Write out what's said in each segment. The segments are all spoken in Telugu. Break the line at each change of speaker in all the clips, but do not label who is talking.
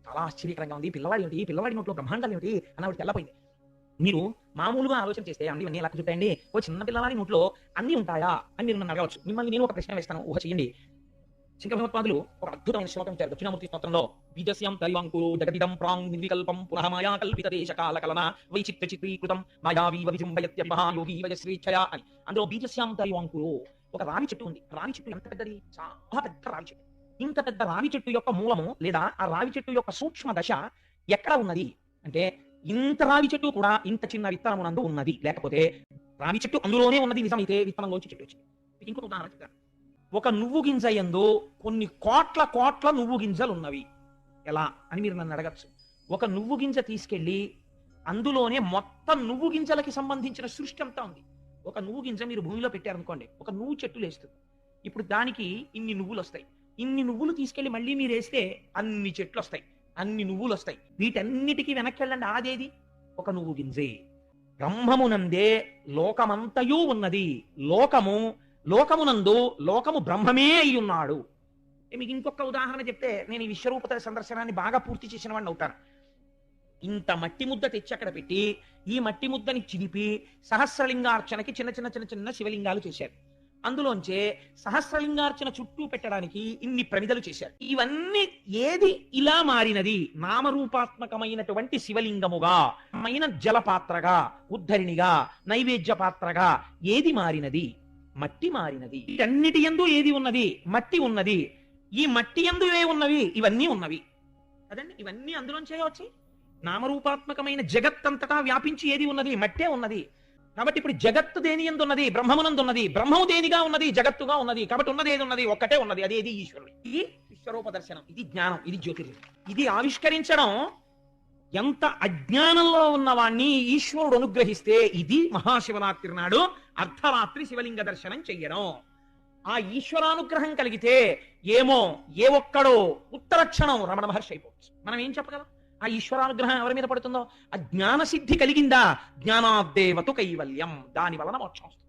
చాలా ఆశ్చర్యకరంగా ఉంది, పిల్లవాడి ఏమిటి, పిల్లవాడి నోట్లో బ్రహ్మాండాలు ఏమిటి అని ఆవిడ తెల్లపోయింది. మీరు మామూలుగా ఆలోచన చేస్తే అండి ఇవన్నీ ఎలా కుదురుతాయండి, ఓ చిన్న పిల్లవాడి నోట్లో అన్నీ ఉంటాయా అని మీరు నన్ను అడగవచ్చు. మిమ్మల్ని నేను ఒక ప్రశ్న వేస్తాను, ఊహ చేయండి. శంకర భగవత్పాదులు ఒక అద్భుతమైన శ్లోకం ఇచ్చారు దక్షిణామూర్తి స్తోత్రంలో. బీజస్యం దైవాంకురో జగదిదం ప్రాంగ్ నిర్వికల్పం పునః మాయా కల్పిత దేశ కాల కలన వైచిత్ర చిత్రీకృతం మాయావీవ విజృంభయత్యర్భః యోగీ వయశ్రీచ్ఛయా అని. అందులో బీజస్యాం దైవాంకురో ఒక రావి చెట్టు ఉంది. రావి చెట్టు ఎంత పెద్దది, చాలా పెద్ద రావి చెట్టు. ఇంత పెద్ద రావి చెట్టు యొక్క మూలము లేదా ఆ రావి చెట్టు యొక్క సూక్ష్మ దశ ఎక్కడ ఉన్నది అంటే, ఇంత రావి చెట్టు కూడా ఇంత చిన్న విత్తనమునందు ఉన్నది. లేకపోతే రావి చెట్టు అందులోనే ఉన్నది నిజమైతే విత్తనంలోంచి చెట్టు వచ్చింది. ఇంకొక ఉదాహరణ చెప్తాను. ఒక నువ్వు గింజ యందు కొన్ని కోట్ల కోట్ల నువ్వు గింజలు ఉన్నవి ఎలా అని మీరు నన్ను అడగచ్చు. ఒక నువ్వు గింజ తీసుకెళ్లి అందులోనే మొత్తం నువ్వు గింజలకి సంబంధించిన సృష్టి అంతా ఉంది. ఒక నువ్వు గింజ మీరు భూమిలో పెట్టారనుకోండి, ఒక నువ్వు చెట్టు లేస్తుంది. ఇప్పుడు దానికి ఇన్ని నువ్వులు వస్తాయి. ఇన్ని నువ్వులు తీసుకెళ్లి మళ్ళీ మీరు వేస్తే అన్ని చెట్లు వస్తాయి, అన్ని నువ్వులు వస్తాయి. వీటన్నిటికీ వెనక్కి వెళ్ళండి, ఆదేది ఒక నువ్వు గింజే. బ్రహ్మమునందే లోకమంతయూ ఉన్నది. లోకమునందు లోకము బ్రహ్మమే అయి ఉన్నాడు. మీకు ఇంకొక ఉదాహరణ చెప్తే నేను ఈ విశ్వరూపత సందర్శనాన్ని బాగా పూర్తి చేసిన వాడిని అవుతాను. ఇంత మట్టి ముద్ద తెచ్చి అక్కడ పెట్టి ఈ మట్టి ముద్దని చిదిపి సహస్రలింగార్చనకి చిన్న చిన్న చిన్న చిన్న శివలింగాలు చేశారు. అందులోంచే సహస్రలింగార్చన చుట్టూ పెట్టడానికి ఇన్ని ప్రమిదలు చేశారు. ఇవన్నీ ఏది ఇలా మారినది? నామరూపాత్మకమైనటువంటి శివలింగముగా, జలపాత్రగా, ఉద్ధరిణిగా, నైవేద్య పాత్రగా ఏది మారినది? మట్టి మారినది. వీటన్నిటి యందు ఏది ఉన్నది? మట్టి ఉన్నది. ఈ మట్టి యందు ఏ ఉన్నవి? ఇవన్నీ ఉన్నవి కదండి. ఇవన్నీ అందులోంచే వచ్చి నామరూపాత్మకమైన జగత్తంతటా వ్యాపించి ఏది ఉన్నది? మట్టే ఉన్నది. కాబట్టి ఇప్పుడు జగత్తు దేని యందు ఉన్నది? బ్రహ్మమునందు ఉన్నది. బ్రహ్మము దేనిగా ఉన్నది? జగత్తుగా ఉన్నది. కాబట్టి ఉన్నది ఏది ఉన్నది? ఒక్కటే ఉన్నది, అదేది ఈశ్వరుడు. ఇది విశ్వరూప దర్శనం, ఇది జ్ఞానం, ఇది జ్యోతిర్లింగం. ఇది ఆవిష్కరించడం ఎంత అజ్ఞానంలో ఉన్నవాణ్ణి ఈశ్వరుడు అనుగ్రహిస్తే ఇది మహాశివరాత్రి నాడు అర్ధరాత్రి శివలింగ దర్శనం చెయ్యడం. ఆ ఈశ్వరానుగ్రహం కలిగితే ఏమో ఏ ఒక్కడో ఉత్తర క్షణం రమణ మహర్షి అయిపోవచ్చు. మనం ఏం చెప్పగలం? ఆ ఈశ్వరానుగ్రహం ఎవరి మీద పడుతుందో ఆ జ్ఞాన సిద్ధి కలిగిందా? జ్ఞానాదేవతు కైవల్యం, దాని వలన మోక్షం వస్తుంది.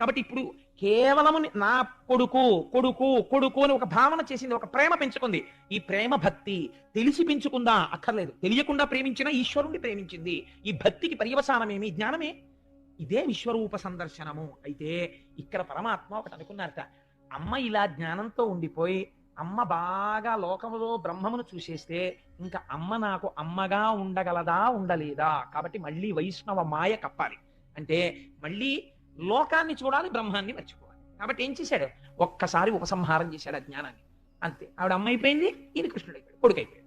కాబట్టి ఇప్పుడు కేవలము నా కొడుకు కొడుకు కొడుకు అని ఒక భావన చేసింది, ఒక ప్రేమ పెంచుకుంది. ఈ ప్రేమ భక్తి తెలిసి పెంచుకుందా? అక్కర్లేదు. తెలియకుండా ప్రేమించిన ఈశ్వరుణ్ణి ప్రేమించింది. ఈ భక్తికి పర్యవసానమేమి? జ్ఞానమే. ఇదే విశ్వరూప సందర్శనము. అయితే ఇక్కడ పరమాత్మ ఒకటి అనుకున్నారట, అమ్మ ఇలా జ్ఞానంతో ఉండిపోయి అమ్మ బాగా లోకములో బ్రహ్మమును చూసేస్తే ఇంకా అమ్మ నాకు అమ్మగా ఉండగలదా, ఉండలేదా? కాబట్టి మళ్ళీ వైష్ణవ మాయ కప్పాలి అంటే మళ్ళీ లోకాన్ని చూడాలి, బ్రహ్మాన్ని మర్చిపోవాలి. కాబట్టి ఏం చేశాడు? ఒక్కసారి ఉపసంహారం చేశాడు ఆ జ్ఞానాన్ని. అంతే. ఆవిడ అమ్మ అయిపోయింది, ఈయన కృష్ణుడు అయిపోయాడు, కొడుకు అయిపోయాడు.